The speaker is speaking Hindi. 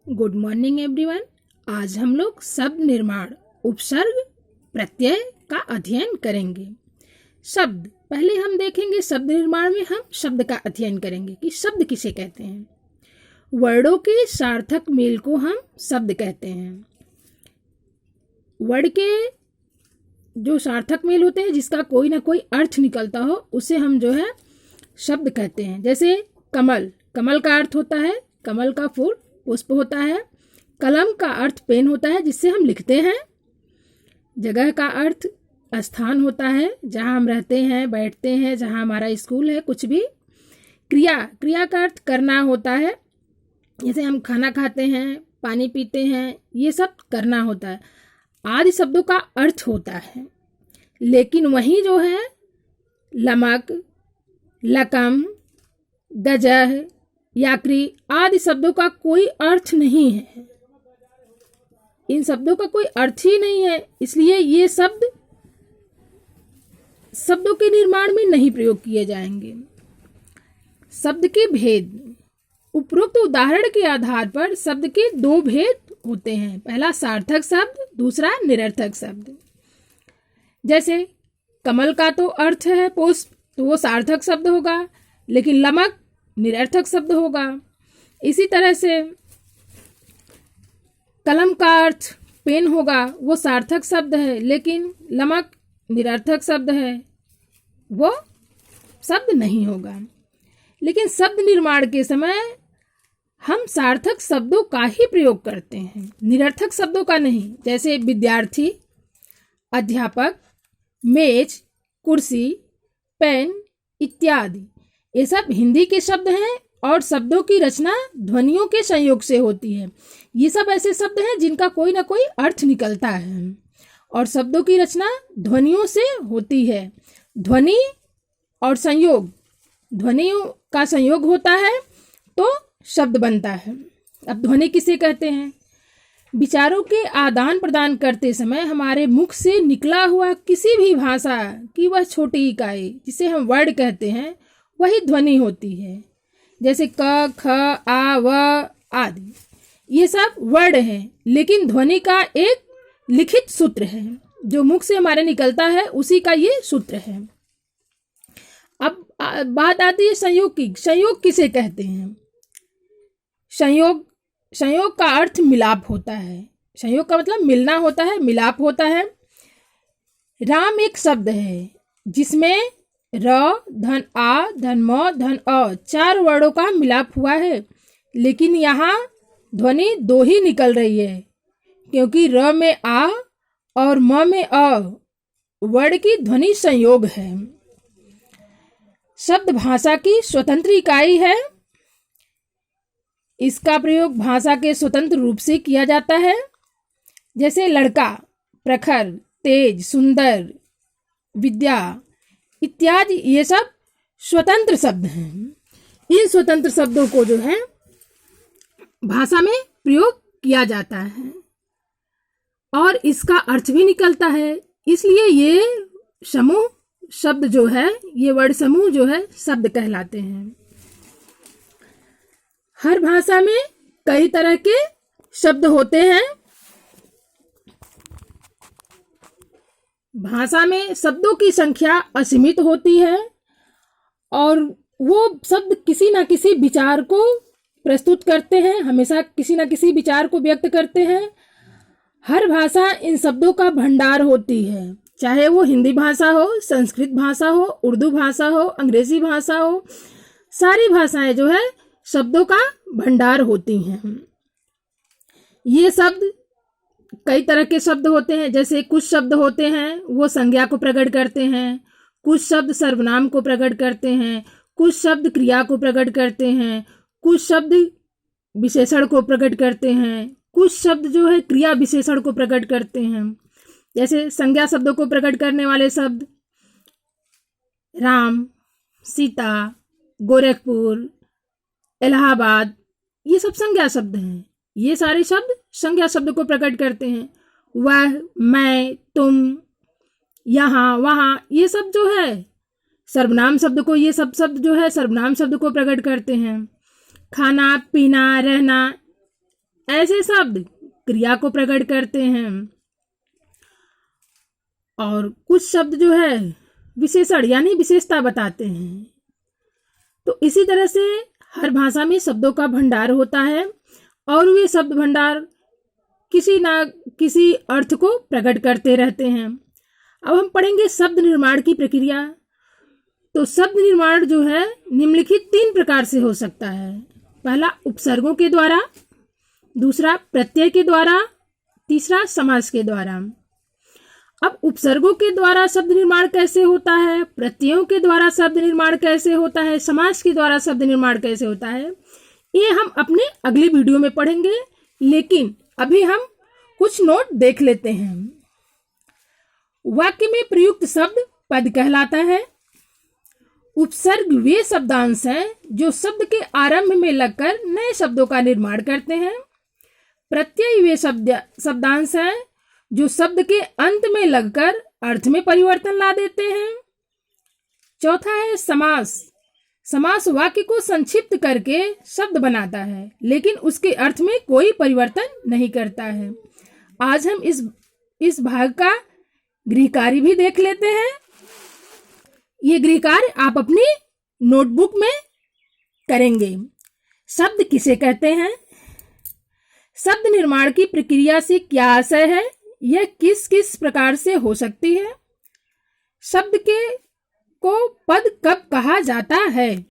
Good morning everyone. आज हम लोग शब्द निर्माण उपसर्ग प्रत्यय का अध्ययन करेंगे। शब्द पहले हम देखेंगे। शब्द निर्माण में हम शब्द का अध्ययन करेंगे कि शब्द किसे कहते हैं। वर्णों के सार्थक मेल को हम शब्द कहते हैं। वर्ण के जो सार्थक मेल होते हैं, जिसका कोई ना कोई अर्थ निकलता हो, उसे हम जो है शब्द कहते हैं। जैसे कमल, कमल का अर्थ होता है कमल का फूल पुष्प होता है। कलम का अर्थ पेन होता है जिससे हम लिखते हैं। जगह का अर्थ स्थान होता है जहाँ हम रहते हैं, बैठते हैं, जहाँ हमारा स्कूल है, कुछ भी। क्रिया, क्रिया का अर्थ करना होता है। जैसे हम खाना खाते हैं, पानी पीते हैं, ये सब करना होता है। आदि शब्दों का अर्थ होता है, लेकिन वहीं जो है लमक, लकम, दजह, यात्री आदि शब्दों का कोई अर्थ नहीं है। इन शब्दों का कोई अर्थ ही नहीं है, इसलिए ये शब्द शब्दों के निर्माण में नहीं प्रयोग किए जाएंगे। शब्द के भेद। उपरोक्त उदाहरण के आधार पर शब्द के दो भेद होते हैं। पहला सार्थक शब्द, दूसरा निरर्थक शब्द। जैसे कमल का तो अर्थ है पुष्प, तो वो सार्थक शब्द होगा, लेकिन लमक निरर्थक शब्द होगा। इसी तरह से कलम का अर्थ पेन होगा, वो सार्थक शब्द है, लेकिन लमक निरर्थक शब्द है, वो शब्द नहीं होगा। लेकिन शब्द निर्माण के समय हम सार्थक शब्दों का ही प्रयोग करते हैं, निरर्थक शब्दों का नहीं। जैसे विद्यार्थी, अध्यापक, मेज, कुर्सी, पेन इत्यादि। ये सब हिंदी के शब्द हैं और शब्दों की रचना ध्वनियों के संयोग से होती है। ये सब ऐसे शब्द हैं जिनका कोई ना कोई अर्थ निकलता है, और शब्दों की रचना ध्वनियों से होती है। ध्वनि और संयोग, ध्वनियों का संयोग होता है तो शब्द बनता है। अब ध्वनि किसे कहते हैं? विचारों के आदान प्रदान करते समय हमारे मुख से निकला हुआ किसी भी भाषा की वह छोटी इकाई, जिसे हम वर्ड कहते हैं, वही ध्वनि होती है। जैसे क, ख, आ, व आदि, ये सब वर्ड हैं, लेकिन ध्वनि का एक लिखित सूत्र है जो मुख से हमारे निकलता है, उसी का ये सूत्र है। अब बात आती है संयोग की। संयोग किसे कहते हैं? संयोग का अर्थ मिलाप होता है। संयोग का मतलब मिलना होता है, मिलाप होता है। राम एक शब्द है जिसमें र, धन आ, धन म, धन अ 4 वर्णों का मिलाप हुआ है, लेकिन यहाँ ध्वनि 2 ही निकल रही है, क्योंकि र में आ और म में अ वर्ण की ध्वनि संयोग है। शब्द भाषा की स्वतंत्र इकाई है। इसका प्रयोग भाषा के स्वतंत्र रूप से किया जाता है। जैसे लड़का, प्रखर, तेज, सुंदर, विद्या इत्यादि, ये सब स्वतंत्र शब्द हैं। इन स्वतंत्र शब्दों को जो है भाषा में प्रयोग किया जाता है और इसका अर्थ भी निकलता है। इसलिए ये समूह शब्द जो है, ये वर्ड समूह जो है, शब्द कहलाते हैं। हर भाषा में कई तरह के शब्द होते हैं। भाषा में शब्दों की संख्या असीमित होती है और वो शब्द किसी ना किसी विचार को प्रस्तुत करते हैं, हमेशा किसी ना किसी विचार को व्यक्त करते हैं। हर भाषा इन शब्दों का भंडार होती है, चाहे वो हिंदी भाषा हो, संस्कृत भाषा हो, उर्दू भाषा हो, अंग्रेजी भाषा हो। सारी भाषाएं जो है शब्दों का भंडार होती हैं। ये शब्द कई तरह के शब्द होते हैं। जैसे कुछ शब्द होते हैं वो संज्ञा को प्रकट करते हैं, कुछ शब्द सर्वनाम को प्रकट करते हैं, कुछ शब्द क्रिया को प्रकट करते हैं, कुछ शब्द विशेषण को प्रकट करते हैं, कुछ शब्द जो है क्रिया विशेषण को प्रकट करते हैं। जैसे संज्ञा शब्दों को प्रकट करने वाले शब्द राम, सीता, गोरखपुर, इलाहाबाद, ये सब संज्ञा शब्द हैं। ये सारे शब्द संज्ञा शब्द को प्रकट करते हैं। वह, मैं, तुम, यहाँ, वहाँ, ये सब जो है सर्वनाम शब्द को, ये सब शब्द जो है सर्वनाम शब्द को प्रकट करते हैं। खाना, पीना, रहना ऐसे शब्द क्रिया को प्रकट करते हैं और कुछ शब्द जो है विशेषण यानी विशेषता बताते हैं। तो इसी तरह से हर भाषा में शब्दों का भंडार होता है और वे शब्द भंडार किसी ना किसी अर्थ को प्रकट करते रहते हैं। अब हम पढ़ेंगे शब्द निर्माण की प्रक्रिया। तो शब्द निर्माण जो है निम्नलिखित 3 प्रकार से हो सकता है। पहला उपसर्गों के द्वारा, दूसरा प्रत्यय के द्वारा, तीसरा समास के द्वारा। अब उपसर्गों के द्वारा शब्द निर्माण कैसे होता है, प्रत्ययों के द्वारा शब्द निर्माण कैसे होता है, समास के द्वारा शब्द निर्माण कैसे होता है, ये हम अपने अगले वीडियो में पढ़ेंगे। लेकिन अभी हम कुछ नोट देख लेते हैं। वाक्य में प्रयुक्त शब्द पद कहलाता है। उपसर्ग वे शब्दांश हैं जो शब्द के आरंभ में लगकर नए शब्दों का निर्माण करते हैं। प्रत्यय वे शब्दांश हैं जो शब्द के अंत में लगकर अर्थ में परिवर्तन ला देते हैं। चौथा है समास। समास वाक्य को संक्षिप्त करके शब्द बनाता है लेकिन उसके अर्थ में कोई परिवर्तन नहीं करता है। आज हम इस भाग का गृह कार्य भी देख लेते हैं। ये गृह कार्य आप अपनी नोटबुक में करेंगे। शब्द किसे कहते हैं? शब्द निर्माण की प्रक्रिया से क्या आशय है? यह किस किस प्रकार से हो सकती है? शब्द को पद कब कहा जाता है?